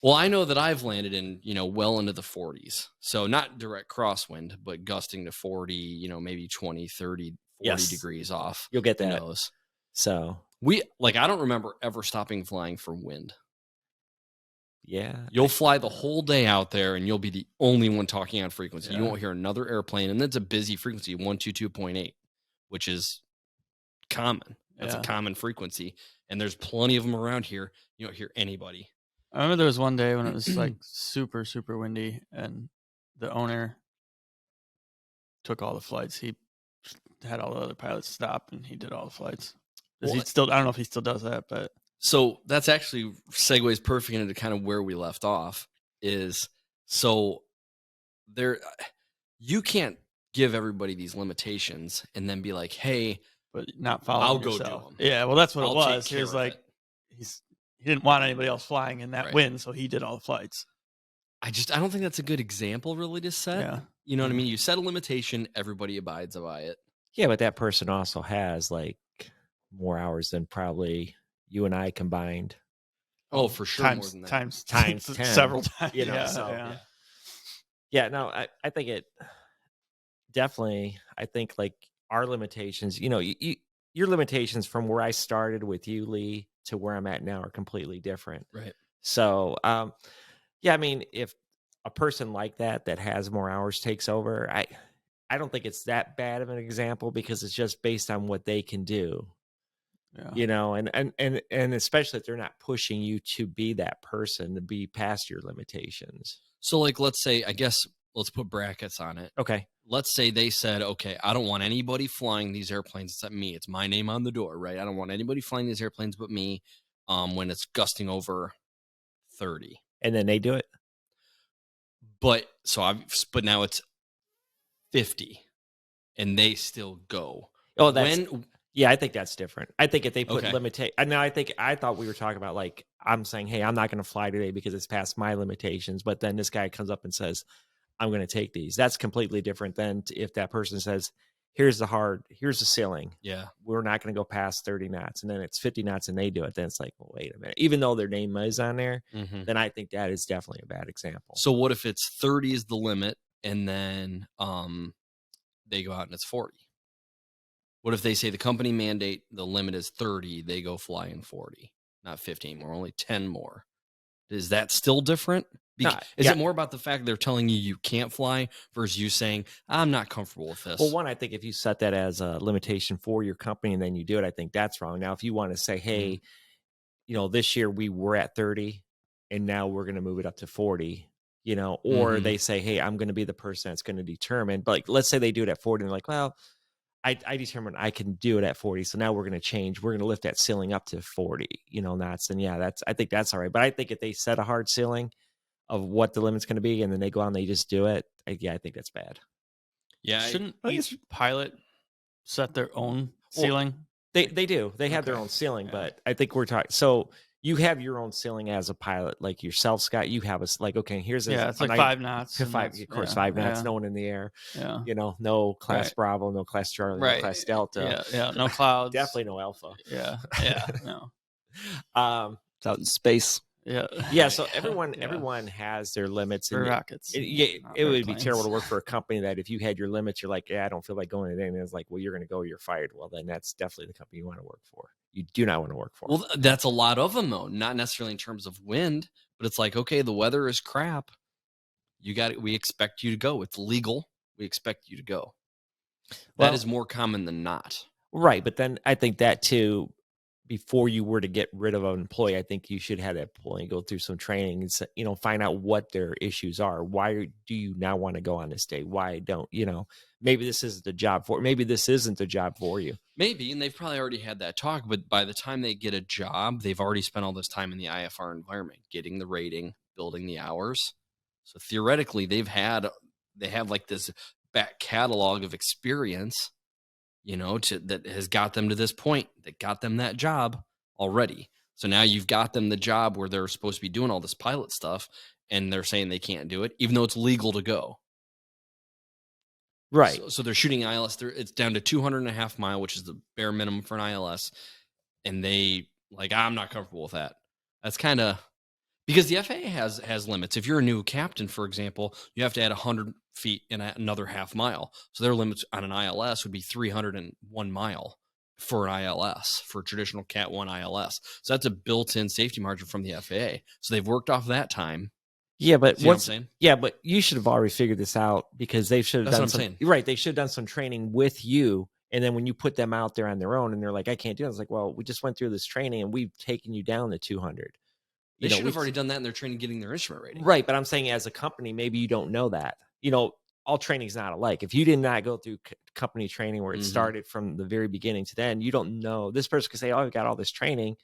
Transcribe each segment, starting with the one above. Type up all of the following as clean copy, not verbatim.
Well, I know that I've landed in, well into the 40s. So not direct crosswind, but gusting to 40, maybe 20, 30, 40 Yes. degrees off. You'll get Who that. knows? So I don't remember ever stopping flying for wind. yeah. You'll fly the whole day out there and you'll be the only one talking on frequency. Yeah. You won't hear another airplane. And that's a busy frequency, 122.8, which is common. That's a common frequency. And there's plenty of them around here. You don't hear anybody. I remember there was one day when it was like super, super windy and the owner took all the flights. He had all the other pilots stop and he did all the flights. Well, I don't know if he still does that, but. So that's actually segues perfect into kind of where we left off you can't give everybody these limitations and then be like, hey, but not follow I'll yourself. Go do them. Yeah. Well, that's what it was. He was like, he didn't want anybody else flying in that wind. So he did all the flights. I don't think that's a good example really to set. Yeah. You know what I mean? You set a limitation, everybody abides by it. Yeah. But that person also has like more hours than probably you and I combined. Oh, for sure. Times, more than that. times 10. Several times. Yeah. No, I think it definitely, I think like our limitations, your limitations from where I started with you, Lee, to where I'm at now are completely different. Right. So, yeah, I mean, if a person like that has more hours takes over, I don't think it's that bad of an example because it's just based on what they can do. Yeah. And especially if they're not pushing you to be that person, to be past your limitations. So like, let's say, I guess, let's put brackets on it. Okay. Let's say they said, okay, I don't want anybody flying these airplanes except me. It's my name on the door, right? I don't want anybody flying these airplanes but me when it's gusting over 30. And then they do it. But now it's 50 and they still go. Oh, yeah, I think that's different. I think if they put limitation, I thought we were talking about like, I'm saying, hey, I'm not going to fly today because it's past my limitations. But then this guy comes up and says, I'm going to take these. That's completely different than if that person says, here's the ceiling. Yeah. We're not going to go past 30 knots. And then it's 50 knots and they do it. Then it's like, well, wait a minute. Even though their name is on there, then I think that is definitely a bad example. So what if it's 30 is the limit and then they go out and it's 40? What if they say the company mandate, the limit is 30, they go fly in 40, not 15 more, only 10 more? Is that still different? Is it more about the fact they're telling you can't fly versus you saying, I'm not comfortable with this? Well, one, I think if you set that as a limitation for your company and then you do it, I think that's wrong. Now, if you want to say, hey, this year we were at 30 and now we're going to move it up to 40, or they say, hey, I'm going to be the person that's going to determine. But like, let's say they do it at 40 and they're like, well, I determined I can do it at 40. So now we're going to change. We're going to lift that ceiling up to 40, knots. And yeah, I think that's all right. But I think if they set a hard ceiling of what the limit's going to be and then they go out and they just do it, I think that's bad. Yeah. Shouldn't each pilot set their own ceiling? They do. They have their own ceiling, but I think we're talking. So you have your own ceiling as a pilot, like yourself, Scott. You have okay, here's it's like 5 knots. 5 knots, no one in the air. Yeah. No class Bravo, no class Charlie, no class Delta. Yeah, no clouds. Definitely no Alpha. Yeah, no. It's out in space. Yeah. So everyone has their limits. For rockets. It would be terrible to work for a company that if you had your limits, you're like, yeah, I don't feel like going today. And it's like, well, you're going to go, you're fired. Well, then that's definitely the company you want to work for. You do not want to work for. Well, that's a lot of them though, not necessarily in terms of wind, but it's like, okay, the weather is crap. We expect you to go. It's legal. We expect you to go. That is more common than not. Right. But then I think that too, before you were to get rid of an employee, I think you should have that employee go through some training and, find out what their issues are. Why do you not want to go on this day? Why don't, maybe this isn't the job for, maybe this isn't the job for you. Maybe, and they've probably already had that talk, but by the time they get a job, they've already spent all this time in the IFR environment, getting the rating, building the hours. So theoretically, they have like this back catalog of experience, that has got them to this point, that got them that job already. So now you've got them the job where they're supposed to be doing all this pilot stuff, and they're saying they can't do it, even though it's legal to go. Right. So they're shooting ILS. It's down to 200.5 mile, which is the bare minimum for an ILS. And they I'm not comfortable with that. That's kind of Because the FAA has limits. If you're a new captain, for example, you have to add 100 feet and another half mile. So their limits on an ILS would be 301 mile for an ILS, for a traditional Cat 1 ILS. So that's a built-in safety margin from the FAA. So they've worked off that time. Yeah, but See what I'm saying? Yeah, but you should have already figured this out because they should have That's done what I'm saying. Right, they should have done some training with you. And then when you put them out there on their own and they're like, I can't do it. It's like, well, we just went through this training and we've taken you down to 200. They should have already done that in their training, getting their instrument rating. Right, but I'm saying as a company, maybe you don't know that. All training is not alike. If you did not go through company training where it started from the very beginning to then, you don't know. This person could say, oh, I've got all this training.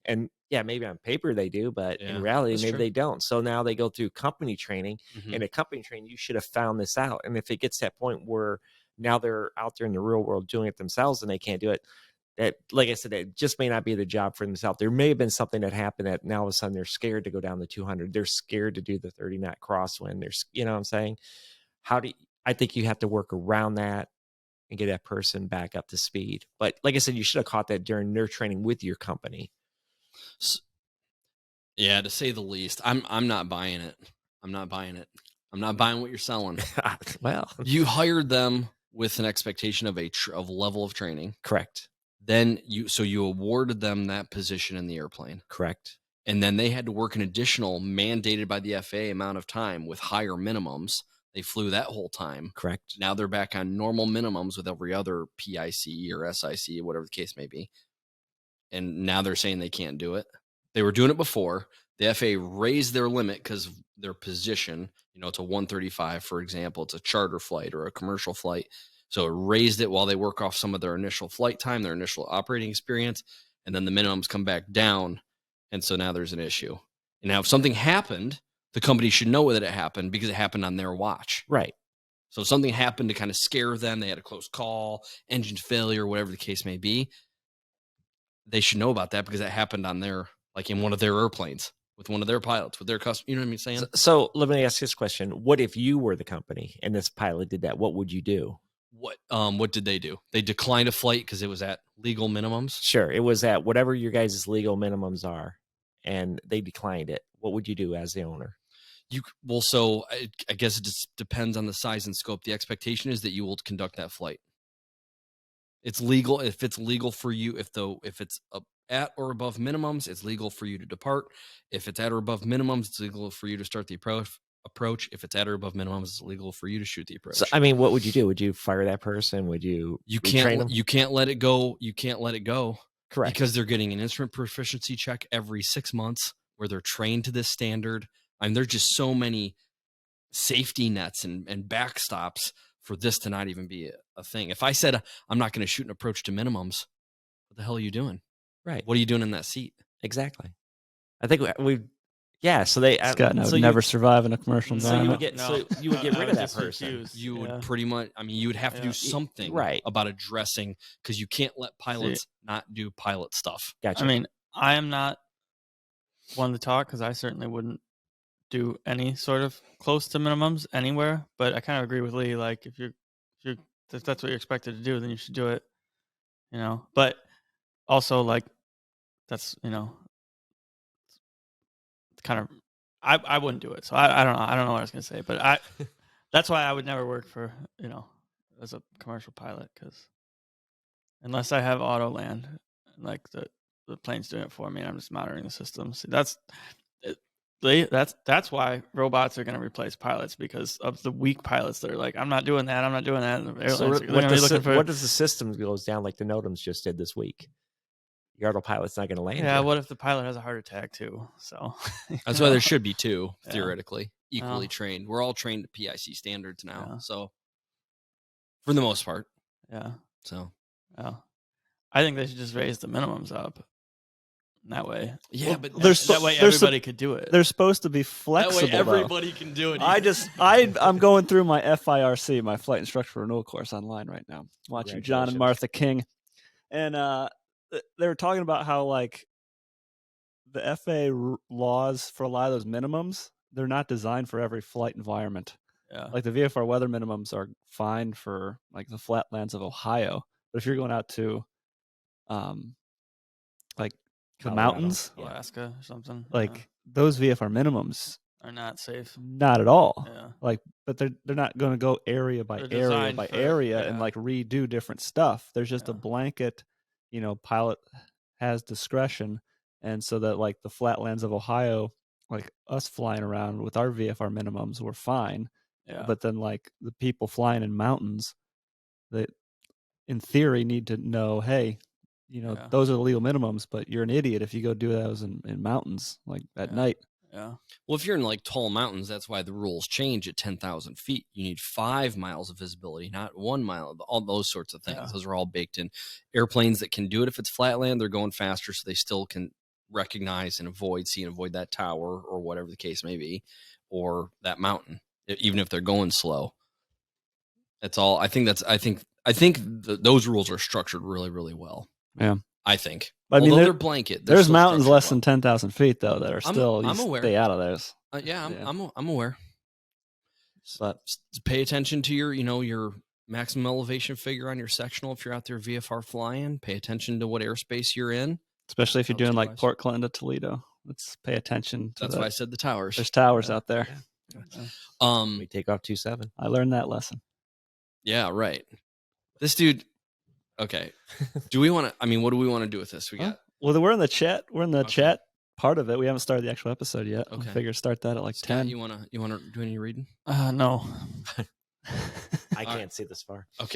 And yeah, maybe on paper they do, but in reality, maybe they don't. So now they go through company training. And at company training, you should have found this out. And if it gets to that point where now they're out there in the real world doing it themselves and they can't do it, that, like I said, it just may not be the job for themselves. There may have been something that happened that now all of a sudden they're scared to go down the 200. They're scared to do the 30-knot crosswind. You know what I'm saying? I think you have to work around that and get that person back up to speed. But like I said, you should have caught that during their training with your company. Yeah, to say the least. I'm not buying it. I'm not buying it. I'm not buying what you're selling. Well, you hired them with an expectation of a level of training. Correct. Then you awarded them that position in the airplane. Correct. And then they had to work an additional mandated by the FAA amount of time with higher minimums. They flew that whole time. Correct. Now they're back on normal minimums with every other PIC or SIC, whatever the case may be. And now they're saying they can't do it. They were doing it before. The FAA raised their limit because of their position, to 135, for example. It's a charter flight or a commercial flight. So it raised it while they work off some of their initial flight time, their initial operating experience, and then the minimums come back down. And so now there's an issue. And now if something happened, the company should know that it happened because it happened on their watch. Right. So if something happened to kind of scare them, they had a close call, engine failure, whatever the case may be, they should know about that because it happened on in one of their airplanes with one of their pilots, with their customer. You know what I'm saying? So let me ask this question. What if you were the company and this pilot did that? What would you do? What did they do? They declined a flight because it was at legal minimums? Sure. It was at whatever your guys' legal minimums are, and they declined it. What would you do as the owner? I guess it just depends on the size and scope. The expectation is that you will conduct that flight. It's legal. If it's legal for you, if it's at or above minimums, it's legal for you to depart. If it's at or above minimums, it's legal for you to start the approach. If it's at or above minimums, it's legal for you to shoot the approach. So, what would you do? Would you fire that person? Would you? You can't let it go. You can't let it go. Correct. Because they're getting an instrument proficiency check every 6 months where they're trained to this standard. There's just so many safety nets and backstops for this to not even be a thing. If I said I'm not going to shoot an approach to minimums, what the hell are you doing? Right. What are you doing in that seat? Exactly. I think so they Scott would never survive in a commercial environment. You would get rid of that person. Confused. You would pretty much. You would have to do something about addressing because you can't let pilots not do pilot stuff. Gotcha. I am not one to talk because I certainly wouldn't do any sort of close to minimums anywhere. But I kind of agree with Lee. Like if that's what you're expected to do, then you should do it. But also that's kind of I wouldn't do it. So I don't know. I don't know what I was gonna say, but that's why I would never work for as a commercial pilot because unless I have auto land, like the plane's doing it for me, and I'm just monitoring the system. See, that's why robots are going to replace pilots because of the weak pilots that are like, I'm not doing that. I'm not doing that. So what does the system goes down like the NOTAMs just did this week? The autopilot's not going to land. Yeah, what if the pilot has a heart attack too? So that's why there should be two, theoretically, equally trained. We're all trained to PIC standards now, so for the most part. Yeah. So I think they should just raise the minimums up. That way, but that way everybody could do it. They're supposed to be flexible. That way everybody can do it. I'm going through my FIRC, my flight instructor renewal course online right now. Watching John and Martha King, and they were talking about how the FAA laws for a lot of those minimums, they're not designed for every flight environment. Yeah, like the VFR weather minimums are fine for like the flatlands of Ohio, but if you're going out to, the mountains, Alaska or something. Like those VFR minimums Are not safe. not at all. Yeah. Like, but they're not going to go area by They're area designed by for- area and yeah. like redo different stuff. There's just a Yeah. blanket, pilot has discretion, and so that like the flatlands of Ohio, like us flying around with our VFR minimums, we're fine. Yeah. But then like the people flying in mountains, that in theory need to know, hey, Yeah. those are the legal minimums, but you're an idiot if you go do those in mountains like at night. Yeah. Well, if you're in like tall mountains, that's why the rules change at 10,000 feet. You need 5 miles of visibility, not 1 mile. All those sorts of things. Yeah. Those are all baked in. Airplanes that can do it if it's flatland, they're going faster, so they still can recognize and see and avoid that tower or whatever the case may be, or that mountain, even if they're going slow. That's all. I think those rules are structured really, really well. Yeah. I think. I mean, although they're blanket. There's mountains less than 10,000 feet though that are still. I'm aware. Stay out of those. I'm aware. But Pay attention to your maximum elevation figure on your sectional if you're out there VFR flying. Pay attention to what airspace you're in, especially if you're doing like Altitude-wise. Port Clinton to Toledo. Let's pay attention to That's why I said the towers. There's towers out there. we take off 27. I learned that lesson. Yeah, right. This dude. Okay. Do we want to? I mean, what do we want to do with this? We got. Well, we're in the chat. We're in the Okay. chat part of it. We haven't started the actual episode yet. Okay. I figure start that at like Scott, 10. You wanna do any reading? No. I All can't see this far. Okay.